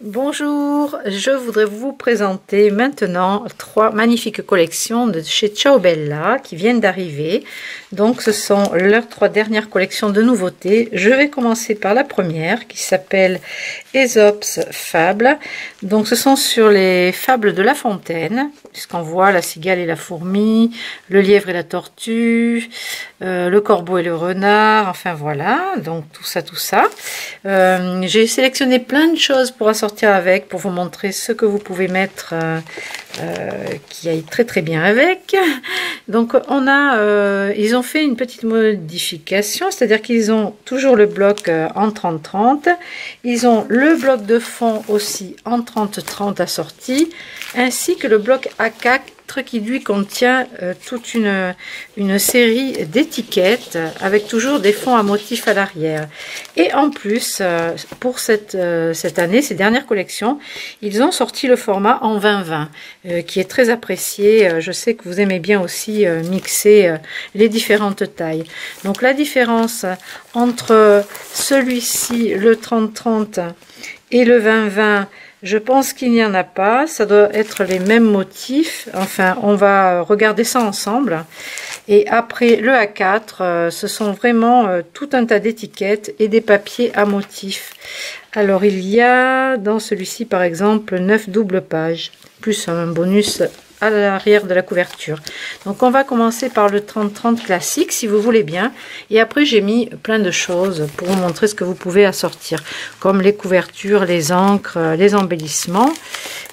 Bonjour, je voudrais vous présenter maintenant trois magnifiques collections de chez Ciao Bella qui viennent d'arriver. Donc ce sont leurs trois dernières collections de nouveautés. Je vais commencer par la première qui s'appelle Aesop's Fables. Donc ce sont sur les fables de La Fontaine, puisqu'on voit la cigale et la fourmi, le lièvre et la tortue, le corbeau et le renard, enfin voilà, donc tout ça. J'ai sélectionné plein de choses pour assortir avec, pour vous montrer ce que vous pouvez mettre qui aille très bien avec. Donc ils ont fait une petite modification, c'est-à-dire qu'ils ont toujours le bloc en 30-30, ils ont le bloc de fond aussi en 30-30 assorti, ainsi que le bloc A4 qui lui contient toute une série d'étiquettes avec toujours des fonds à motifs à l'arrière. Et en plus, pour cette année, ces dernières collections, ils ont sorti le format en 20-20 qui est très apprécié. Je sais que vous aimez bien aussi mixer les différentes tailles. Donc la différence entre celui-ci, le 30-30 et le 20-20, je pense qu'il n'y en a pas, ça doit être les mêmes motifs, enfin on va regarder ça ensemble. Et après le A4, ce sont vraiment tout un tas d'étiquettes et des papiers à motifs. Alors il y a dans celui-ci par exemple 9 doubles pages, plus un bonus à l'arrière de la couverture. Donc on va commencer par le 30-30 classique si vous voulez bien, et après j'ai mis plein de choses pour vous montrer ce que vous pouvez assortir, comme les couvertures, les encres, les embellissements,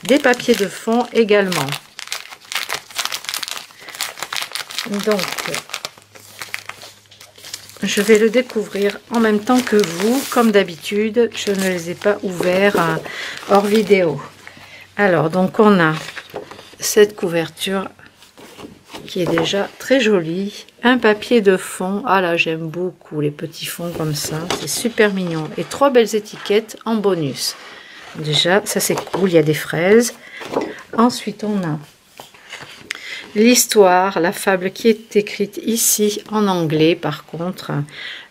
des papiers de fond également. Donc je vais le découvrir en même temps que vous, comme d'habitude. Je ne les ai pas ouverts hors vidéo. Alors donc on a cette couverture qui est déjà très jolie, un papier de fond, ah là j'aime beaucoup les petits fonds comme ça, c'est super mignon, et trois belles étiquettes en bonus. Déjà ça c'est cool, il y a des fraises. Ensuite on a l'histoire, la fable qui est écrite ici en anglais, par contre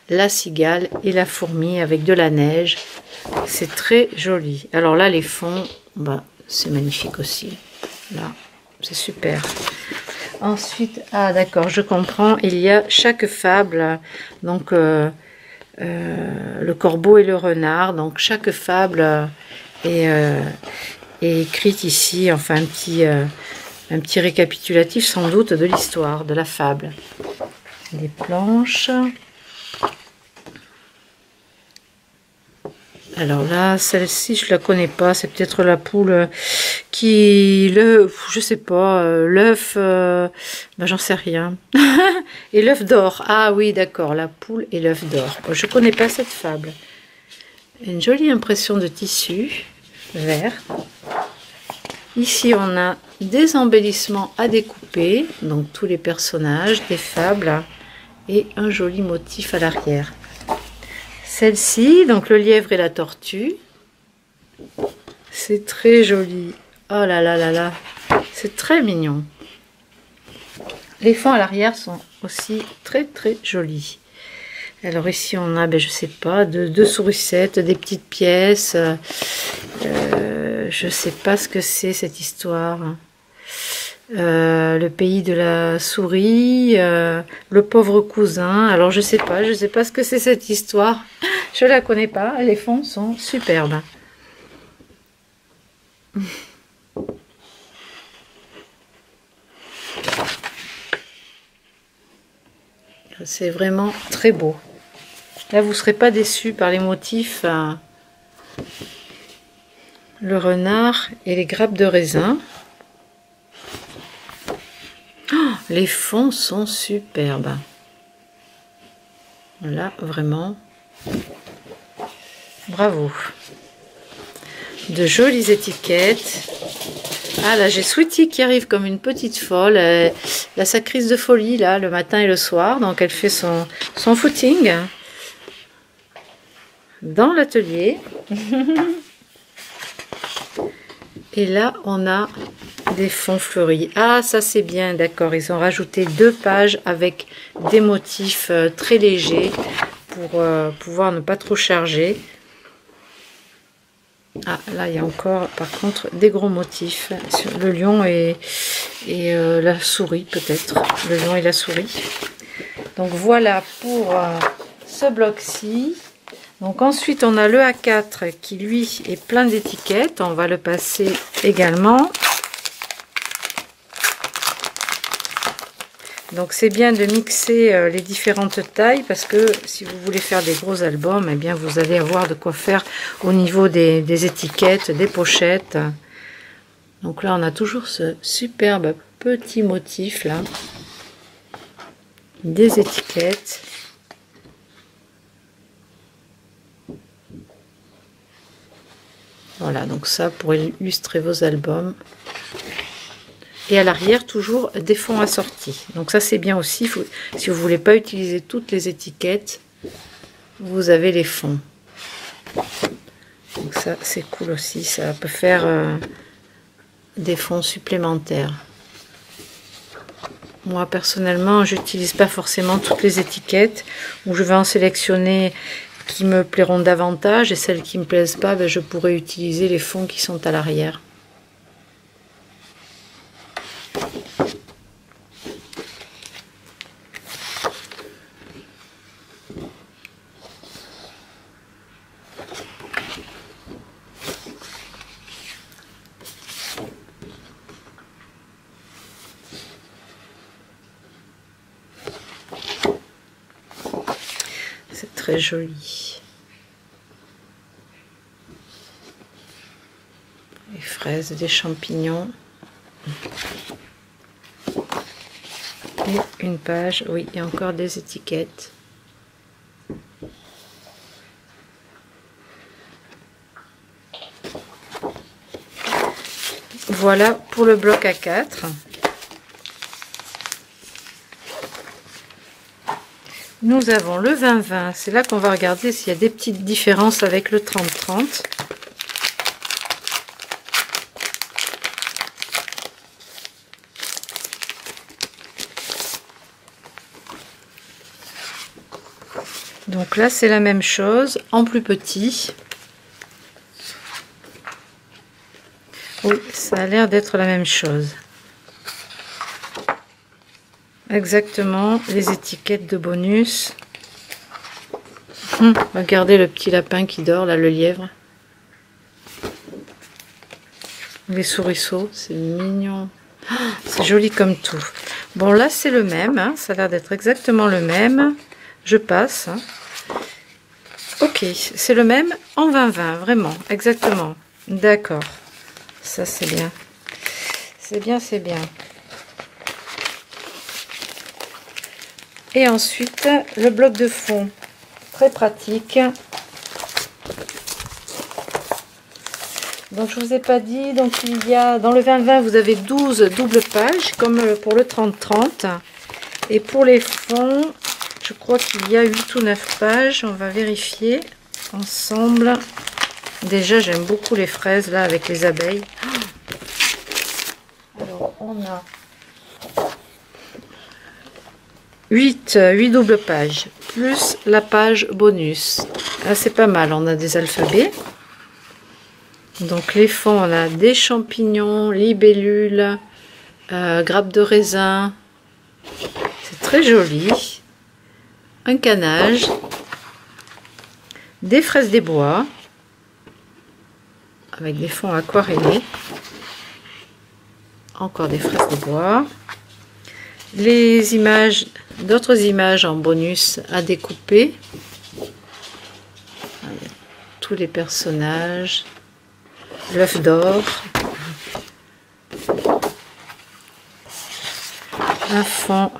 la cigale et la fourmi avec de la neige, c'est très joli. Alors là les fonds, bah, c'est magnifique aussi. Là, c'est super. Ensuite, ah d'accord, je comprends, il y a chaque fable, donc le corbeau et le renard, donc chaque fable est écrite ici, enfin un petit récapitulatif sans doute de l'histoire, de la fable. Des planches. Alors là, celle-ci, je la connais pas. C'est peut-être la poule je sais pas, l'œuf, ben, j'en sais rien. Et l'œuf d'or. Ah oui, d'accord, la poule et l'œuf d'or. Je connais pas cette fable. Une jolie impression de tissu vert. Ici, on a des embellissements à découper, donc tous les personnages, des fables et un joli motif à l'arrière. Celle-ci, donc le lièvre et la tortue, c'est très joli. Oh là là là là, c'est très mignon. Les fonds à l'arrière sont aussi très jolis. Alors ici on a, ben, je sais pas, deux sourissettes, des petites pièces. Je sais pas ce que c'est cette histoire. Le pays de la souris, le pauvre cousin. Alors je sais pas ce que c'est cette histoire. Je la connais pas. Les fonds sont superbes. C'est vraiment très beau. Là vous serez pas déçus par les motifs. Le renard et les grappes de raisin. Oh, les fonds sont superbes. Là, vraiment, bravo. De jolies étiquettes. Ah là, j'ai Sweetie qui arrive comme une petite folle. Elle a sa crise de folie là, le matin et le soir. Donc elle fait son footing dans l'atelier. Et là, on a des fonds fleuris. Ah, ça c'est bien, d'accord. Ils ont rajouté 2 pages avec des motifs très légers pour pouvoir ne pas trop charger. Ah, là, il y a encore, par contre, des gros motifs sur le lion et la souris, peut-être. Le lion et la souris. Donc, voilà pour ce bloc-ci. Donc, ensuite, on a le A4 qui, lui, est plein d'étiquettes. On va le passer également. Donc, c'est bien de mixer les différentes tailles parce que si vous voulez faire des gros albums, eh bien, vous allez avoir de quoi faire au niveau des étiquettes, des pochettes. Donc là, on a toujours ce superbe petit motif là, des étiquettes. Voilà, donc ça pour illustrer vos albums. Et à l'arrière, toujours des fonds assortis. Donc ça, c'est bien aussi. Si vous ne voulez pas utiliser toutes les étiquettes, vous avez les fonds. Donc ça, c'est cool aussi. Ça peut faire des fonds supplémentaires. Moi, personnellement, j'utilise pas forcément toutes les étiquettes. Ou je vais en sélectionner qui me plairont davantage. Et celles qui ne me plaisent pas, ben, je pourrais utiliser les fonds qui sont à l'arrière. C'est très joli. Les fraises, des champignons. Et une page, oui, il y a encore des étiquettes. Voilà pour le bloc A4. Nous avons le 20-20, c'est là qu'on va regarder s'il y a des petites différences avec le 30-30. Donc là, c'est la même chose, en plus petit. Oui, ça a l'air d'être la même chose. Exactement, les étiquettes de bonus. Regardez le petit lapin qui dort, là, le lièvre. Les souriceaux, c'est mignon. Oh, c'est joli comme tout. Bon, là, c'est le même, hein, ça a l'air d'être exactement le même. Je passe. Hein. Ok, c'est le même en 20-20, vraiment, exactement. D'accord, ça c'est bien. C'est bien, c'est bien. Et ensuite, le bloc de fond, très pratique. Donc, je vous ai pas dit, donc il y a, dans le 20-20, vous avez 12 doubles pages, comme pour le 30-30. Et pour les fonds, je crois qu'il y a 8 ou 9 pages, on va vérifier ensemble. Déjà, j'aime beaucoup les fraises, là, avec les abeilles. Alors, on a 8 doubles pages, plus la page bonus. Là, c'est pas mal, on a des alphabets. Donc, les fonds, on a des champignons, libellules, grappes de raisin. C'est très joli. Un canage. Des fraises des bois. Avec des fonds aquarellés. Encore des fraises des bois. Les images, d'autres images en bonus à découper. Tous les personnages. L'œuf d'or. Un fond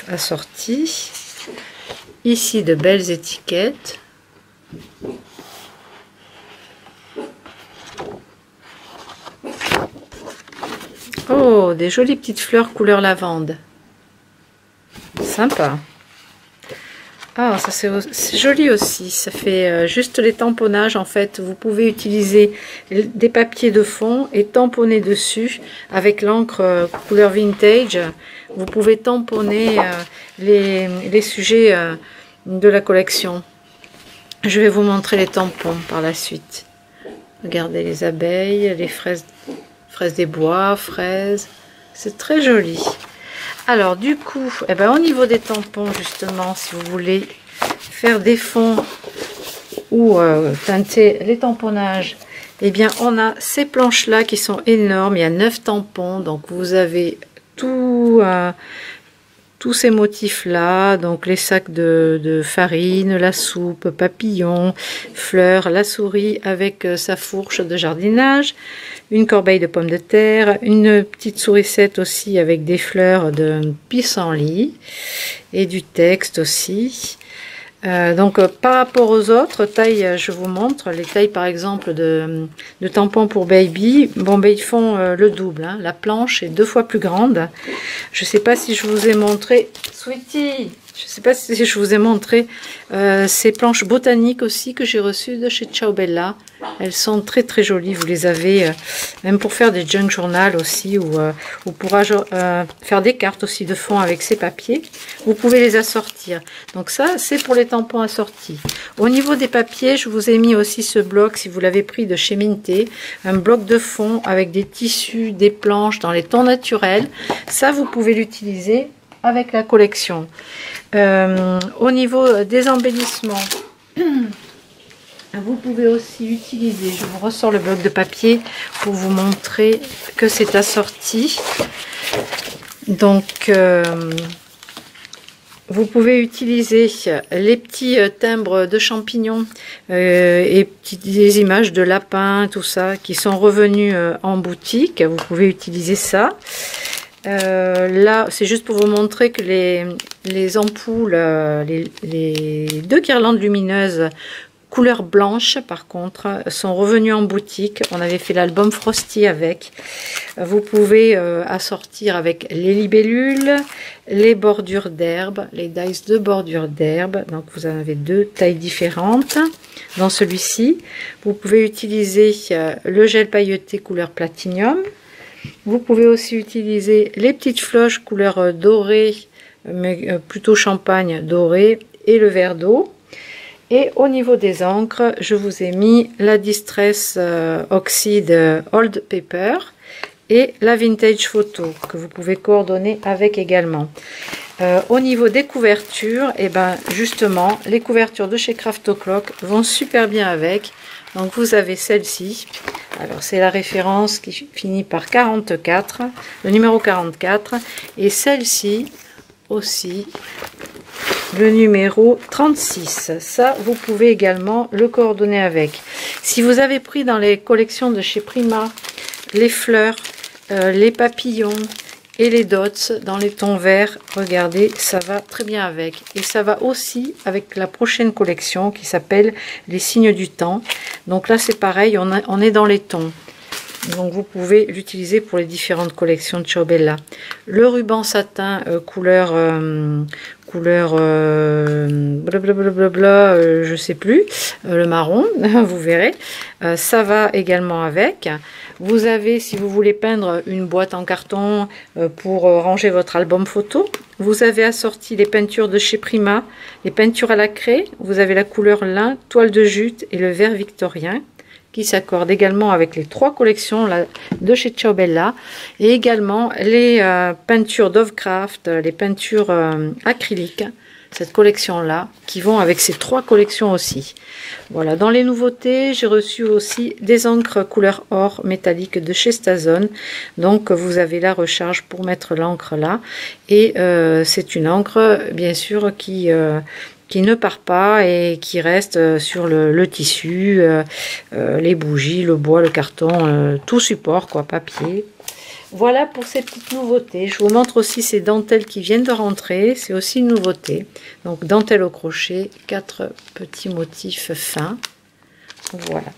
assorti. Ici de belles étiquettes. Oh, des jolies petites fleurs couleur lavande. Sympa. Ah, ça c'est joli aussi. Ça fait juste les tamponnages en fait. Vous pouvez utiliser des papiers de fond et tamponner dessus avec l'encre couleur vintage. Vous pouvez tamponner les sujets de la collection. Je vais vous montrer les tampons par la suite. Regardez les abeilles, les fraises des bois, fraises. C'est très joli. Alors du coup, eh ben, au niveau des tampons justement, si vous voulez faire des fonds ou teinter les tamponnages, eh bien on a ces planches là qui sont énormes. Il y a 9 tampons, donc vous avez tous ces motifs là, donc les sacs de farine, la soupe, papillon, fleurs, la souris avec sa fourche de jardinage, une corbeille de pommes de terre, une petite sourisette aussi avec des fleurs de pissenlit et du texte aussi. Donc par rapport aux autres tailles, je vous montre les tailles par exemple de tampons pour baby. Bon ben ils font le double, hein. La planche est 2 fois plus grande. Je sais pas si je vous ai montré, Sweetie, je sais pas si je vous ai montré ces planches botaniques aussi que j'ai reçues de chez Ciao Bella. Elles sont très très jolies, vous les avez même pour faire des junk journal aussi, ou pour faire des cartes aussi de fond avec ces papiers. Vous pouvez les assortir. Donc ça c'est pour les tampons assortis. Au niveau des papiers, je vous ai mis aussi ce bloc, si vous l'avez pris de chez Minté, un bloc de fond avec des tissus, des planches dans les tons naturels. Ça vous pouvez l'utiliser avec la collection. Au niveau des embellissements, vous pouvez aussi utiliser, je vous ressors le bloc de papier pour vous montrer que c'est assorti. Donc vous pouvez utiliser les petits timbres de champignons et des images de lapins, tout ça, qui sont revenus en boutique. Vous pouvez utiliser ça. Là, c'est juste pour vous montrer que les ampoules, les 2 guirlandes lumineuses couleur blanche, par contre, sont revenues en boutique. On avait fait l'album Frosty avec. Vous pouvez assortir avec les libellules, les bordures d'herbe, les dies de bordure d'herbe. Donc, vous en avez 2 tailles différentes. Dans celui-ci, vous pouvez utiliser le gel pailleté couleur platinium. Vous pouvez aussi utiliser les petites floches couleur dorée, mais plutôt champagne doré, et le verre d'eau. Et au niveau des encres, je vous ai mis la Distress Oxide Old Paper et la Vintage Photo, que vous pouvez coordonner avec également. Au niveau des couvertures, et ben justement, les couvertures de chez Craft O'Clock vont super bien avec. Donc vous avez celle-ci. Alors c'est la référence qui finit par 44, le numéro 44. Et celle-ci aussi, le numéro 36. Ça, vous pouvez également le coordonner avec. Si vous avez pris dans les collections de chez Prima les fleurs, les papillons et les dots dans les tons verts, regardez, ça va très bien avec. Et ça va aussi avec la prochaine collection qui s'appelle les signes du temps. Donc là c'est pareil, on est dans les tons. Donc vous pouvez l'utiliser pour les différentes collections de Ciao Bella. Le ruban satin couleur blablabla, je sais plus, le marron, vous verrez. Ça va également avec. Vous avez, si vous voulez peindre une boîte en carton pour ranger votre album photo, vous avez assorti les peintures de chez Prima, les peintures à la craie. Vous avez la couleur lin, toile de jute et le vert victorien, qui s'accorde également avec les 3 collections là, de chez Ciao Bella, et également les peintures Dovecraft, les peintures acryliques, cette collection là, qui vont avec ces 3 collections aussi. Voilà, dans les nouveautés, j'ai reçu aussi des encres couleur or métallique de chez Stazone. Donc vous avez la recharge pour mettre l'encre là, et c'est une encre bien sûr qui ne part pas et qui reste sur le tissu, les bougies, le bois, le carton, tout support, quoi, papier. Voilà pour ces petites nouveautés. Je vous montre aussi ces dentelles qui viennent de rentrer. C'est aussi une nouveauté. Donc dentelle au crochet, 4 petits motifs fins. Voilà.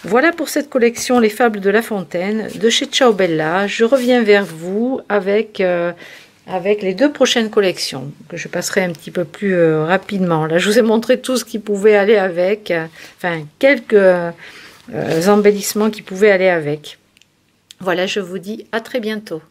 Voilà pour cette collection Les Fables de La Fontaine de chez Ciao Bella. Je reviens vers vous avec les 2 prochaines collections que je passerai un petit peu plus rapidement. Là, je vous ai montré tout ce qui pouvait aller avec, enfin quelques embellissements qui pouvaient aller avec. Voilà, je vous dis à très bientôt.